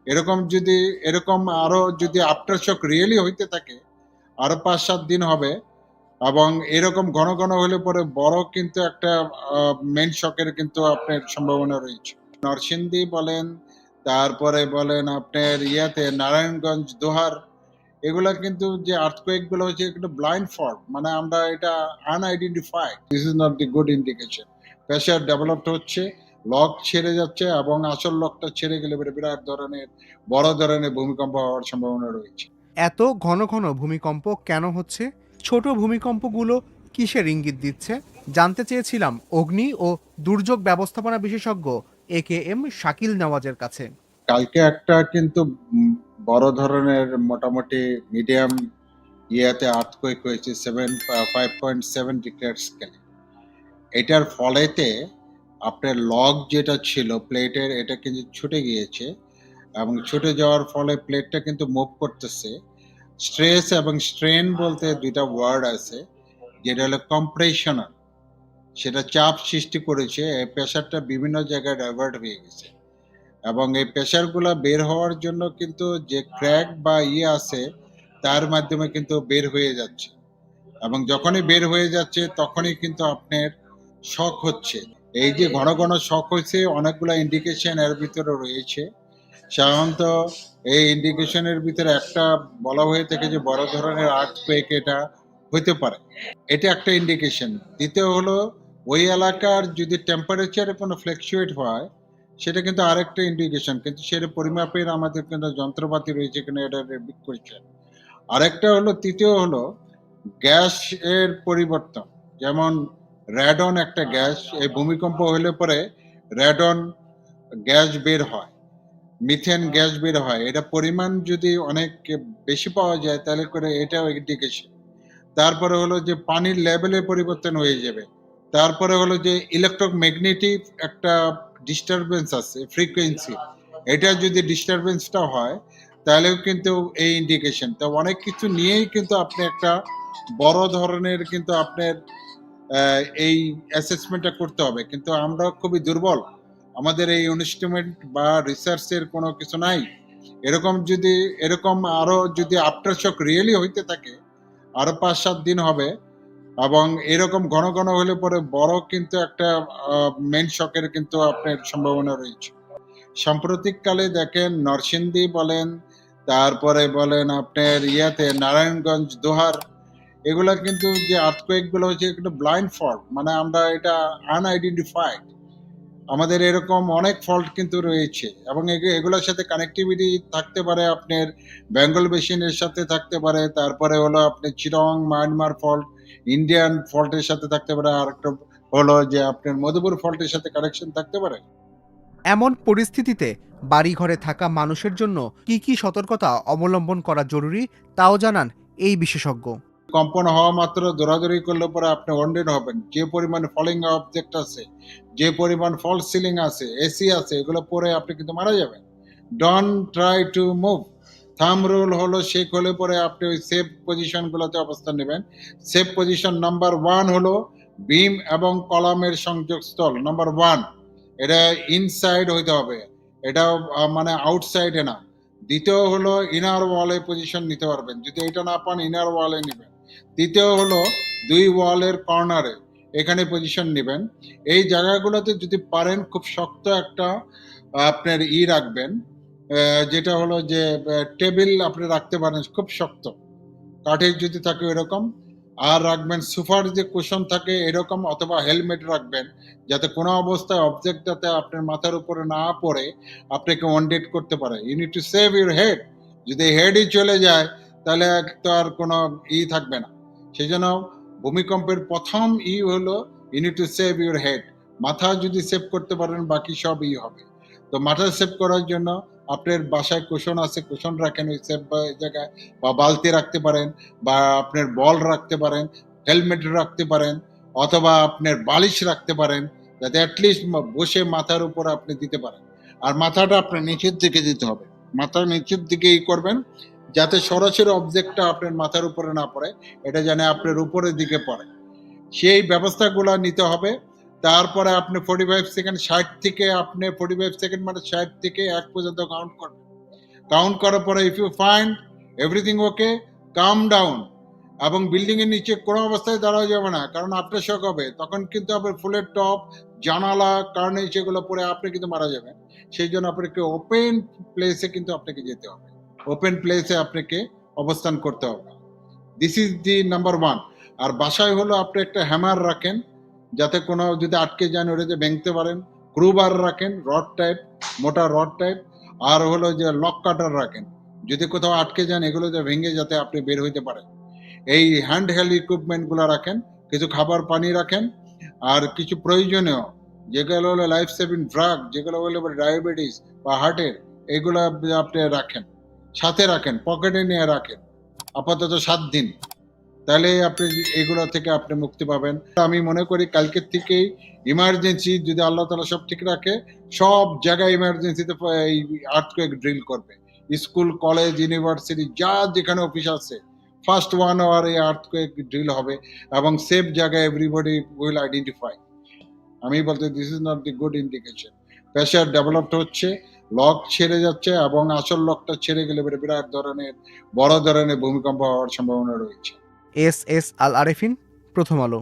এরকম যদি এরকম আরো যদি আফটার শক রিয়েলি হইতে থাকে আরো ৫-৭ দিন হবে, এবং এরকম ঘন ঘন হলে পরে বড় কিন্তু একটা মেইন শকের কিন্তু আপনার সম্ভাবনা রয়েছে। নরসিংদী বলেন, তারপরে বলেন আপনার ইয়াতে নারায়ণগঞ্জ, দোহার, এগুলা কিন্তু যে আর্থকোয়েক গুলো হচ্ছে কিন্তু ব্লাইন্ড ফল্ট, মানে আমরা এটা unidentified. This is not the good indication. Pressure developed হচ্ছে, লক ছেড়ে যাচ্ছে, এবং আসল লকটা ছেড়ে গেলে বিরাট ধরনের বড় ধরনের ভূমিকম্প হওয়ার সম্ভাবনা রয়েছে। এত ঘন ঘন ভূমিকম্প কেন হচ্ছে? ছোট ভূমিকম্পগুলো কিসের ইঙ্গিত দিচ্ছে? জানতে চেয়েছিলাম অগ্নি ও দুর্যোগ ব্যবস্থাপনা বিশেষজ্ঞ AKM শাকিল নেওয়াজের কাছে। কালকে একটা কিন্তু বড় ধরনের মোটামুটি মিডিয়াম ইয়াতে আর্থকোয়েক হয়েছে 5.7 রিক্টার স্কেলে। এটার ফলেতে আপনার লগ যেটা ছিল প্লেটের, এটা কিন্তু ছুটে গিয়েছে, এবং ছুটে যাওয়ার ফলে প্লেটটা কিন্তু মুভ করতেছে। স্ট্রেস এবং স্ট্রেন বলতে দুইটা ওয়ার্ড আছে, যেটা হলো কম্প্রেশনাল, সেটা চাপ সৃষ্টি করেছে, এই প্রেশারটা বিভিন্ন জায়গায় ডাইভার্ট হয়ে গেছে, এবং এই প্রেশারগুলো বের হওয়ার জন্য কিন্তু যে ক্র্যাক বা ইয়ে আছে তার মাধ্যমে কিন্তু বের হয়ে যাচ্ছে, এবং যখনই বের হয়ে যাচ্ছে তখনই কিন্তু আপনার শক হচ্ছে। এই যে ঘন ঘন শক হয়েছে, অনেকগুলো ইন্ডিকেশন এর ভিতরে রয়েছে। সাধারণত এই ইন্ডিকেশনের ভিতরে একটা বলা হয়ে থাকে যে বড় ধরনের আর্থকোয়েক এটা হইতে পারে, এটা একটা ইন্ডিকেশন। দ্বিতীয় হলো ওই এলাকার যদি টেম্পারেচারে কোনো ফ্ল্যাকচুয়েট হয়, সেটা কিন্তু আরেকটা ইন্ডিকেশন, কিন্তু সেটা পরিমাপের আমাদের কিন্তু যন্ত্রপাতি রয়েছে কিনা এটা বিক করছে। আরেকটা হলো, তৃতীয় হলো গ্যাস এর পরিবর্তন। যেমন র্যাডন একটা গ্যাস, এই ভূমিকম্প হলে পরে র্যাডন গ্যাস বের হয়, মিথেন গ্যাস বের হয়, এটা পরিমাণ যদি অনেক বেশি পাওয়া যায় তাহলে করে এটাও ইন্ডিকেশন। তারপরে হলো যে পানির লেভেলের পরিবর্তন হয়ে যাবে। তারপরে হলো যে ইলেকট্রোম্যাগনেটিক একটা ডিস্টারবেন্স আছে ফ্রিকোয়েন্সি, এটা যদি ডিস্টারবেন্সটা হয় তাহলেও কিন্তু এই ইন্ডিকেশন। তো অনেক কিছু নিয়েই কিন্তু আপনি একটা বড় ধরনের কিন্তু আপনার এই অ্যাসেসমেন্টটা করতে হবে, কিন্তু আমরা খুবই দুর্বল, আমাদের এই ইনস্ট্রুমেন্ট বা রিসার্চের কোনো কিছু নাই। যদি এরকম আরো যদি আফটার শক রিয়েলি হইতে থাকে আরো ৫-৭ দিন হবে, এবং এরকম ঘন ঘন হলে পরে বড় কিন্তু একটা মেইন শকের কিন্তু আপনার সম্ভাবনা রয়েছে। সাম্প্রতিককালে দেখেন নরসিংদী বলেন, তারপরে বলেন আপনার ইয়াতে নারায়ণগঞ্জ, দোহার, এগুলা কিন্তু যে আর্থকোয়েক গুলো হচ্ছে কিন্তু ব্লাইন্ড ফল্ট, মানে আমরা এটা আনআইডেন্টিফাইড। আমাদের এরকম অনেক ফল্ট কিন্তু রয়েছে, এবং এগুলোর সাথে কানেক্টিভিটি থাকতে পারে আপনার বেঙ্গল বেসিনের সাথে থাকতে পারে, তারপরে হলো আপনার চিরং মায়ানমার ফল্ট ইন্ডিয়ান ফল্টের সাথে থাকতে পারে, আর একটা হলো যে আপনার মধুপুর ফল্টের সাথে কানেকশন থাকতে পারে। এমন পরিস্থিতিতে বাড়িঘরে থাকা মানুষের জন্য কি কি সতর্কতা অবলম্বন করা জরুরি তাও জানান এই বিশেষজ্ঞ। কম্পন হওয়া মাত্র দৌড়াদৌড়ি করলে পরে আপনি ওয়ান্ডেড হবেন। যে পরিমাণ ফলিং অবজেক্ট আছে, যে পরিমাণ ফলস সিলিং আছে, এসি আছে, এগুলো পরে আপনি কিন্তু মারা যাবেন। Don't try to move. থাম রুল হলো শেক হলে পরে আপনি ওই সেফ পজিশন গুলোতে অবস্থান নেবেন। সেফ পজিশন নাম্বার 1 হলো বিম এবং কলামের সংযোগস্থল নাম্বার 1, এটা ইনসাইড হইতে হবে, এটা মানে আউটসাইডে না। দ্বিতীয় হলো ইনার ওয়ালে পজিশন নিতে পারবেন, যদি এটা না পান ইনার ওয়ালে নেবেন। তৃতীয় হলো 2 ওয়ালের কর্নারে, এখানে পজিশন নেবেন। এই জায়গাগুলোতে যদি পারেন খুব শক্ত একটা আপনার রাখবেন, যেটা হলো যে টেবিল আপনি রাখতে পারেন খুব শক্ত, কাঠের যদি থাকে এরকম, আর রাখবেন সোফার যে কুশন থাকে এরকম, অথবা হেলমেট রাখবেন, যাতে কোনো অবস্থায় অবজেক্ট যাতে আপনার মাথার উপরে না পড়ে আপনাকে ওয়ান্ডেড করতে পারে। You need to save your head. যদি হেডই চলে যায় তাহলে তো আর কোনো থাকবে না। সেই জন্য ভূমিকম্পের প্রথম হলো you need to save your head. মাথা যদি সেভ করতে পারেন বাকি সব হবে। তো মাথা সেভ করার জন্য আপনার বাসায় কুশন আছে, কুশন রাখেন ওই সেভ জায়গায়, বা বালতি রাখতে পারেন, বা আপনার বল রাখতে পারেন, হেলমেট রাখতে পারেন, অথবা আপনার বালিশ রাখতে পারেন, যাতে অ্যাটলিস্ট বসে মাথার উপর আপনি দিতে পারেন। আর মাথাটা আপনার নিচের দিকে দিতে হবে, মাথার নিচের দিকে করবেন, যাতে সরাসরি অবজেক্টটা আপনার মাথার উপরে না পড়ে, এটা যেন আপনার উপরের দিকে পড়ে, সেই ব্যবস্থাগুলো নিতে হবে। তারপরে আপনি 45 সেকেন্ড 60 থেকে আপনি 45 সেকেন্ড মানে 60 থেকে 1 পর্যন্ত কাউন্ট করবেন। কাউন্ট করার পরে if you find everything okay, come down. এবং বিল্ডিং এর নিচে কোনো অবস্থায় দাঁড়ানো যাবে না, কারণ আফটার শক হবে, তখন কিন্তু আপনার ফুলের টপ, জানালা, কার্নেজ এগুলো পরে আপনি কিন্তু মারা যাবেন। সেই জন্য আপনাকে ওপেন প্লেসে কিন্তু আপনাকে যেতে হবে, ওপেন প্লেসে আপনাকে অবস্থান করতে হবে। This is the number one. আর বাসায় হলো আপনি একটা হ্যামার রাখেন, যাতে কোনো যদি আটকে যান ওটাতে ভেঙতে পারেন। ক্রুবার রাখেন, রড টাইপ, মোটা রড টাইপ। আর হলো যে লক কাটার রাখেন, যদি কোথাও আটকে যান এগুলোতে ভেঙে যাতে আপনি বের হইতে পারেন। এই হ্যান্ড হেল্ড ইকুইপমেন্টগুলো রাখেন, কিছু খাবার পানি রাখেন, আর কিছু প্রয়োজনীয় যেগুলো হলো লাইফ সেভিং ড্রাগ, যেগুলো হলো ডায়াবেটিস বা হার্টের, এগুলো আপনি রাখেন, সাথে রাখেন, পকেটে নিয়ে রাখেন আপাতত 7 দিন। তাহলে আপনি এগুলো থেকে আপনি মুক্তি পাবেন। আমি মনে করি কালকের থেকেই ইমার্জেন্সি, যদি আল্লাহ তালা সব ঠিক রাখে, সব জায়গায় ইমার্জেন্সিতে এই আর্থকুয়েক ড্রিল করবে। স্কুল, কলেজ, ইউনিভার্সিটি, যা যেখানে অফিস আছে, ফার্স্ট 1 hour এই আর্থকুয়েক ড্রিল হবে, এবং সেফ জায়গায় এভরিবডি উইল আইডেন্টিফাই। আমি বলতে this is not the good indication. Pressure developed হচ্ছে, লক ছেড়ে যাচ্ছে, এবং আসল লকটা ছেড়ে গেলে বিরাট ধরনের, বড় ধরনের ভূমিকম্প হওয়ার সম্ভাবনা রয়েছে। এস এস আল আরেফিন, প্রথম আলো।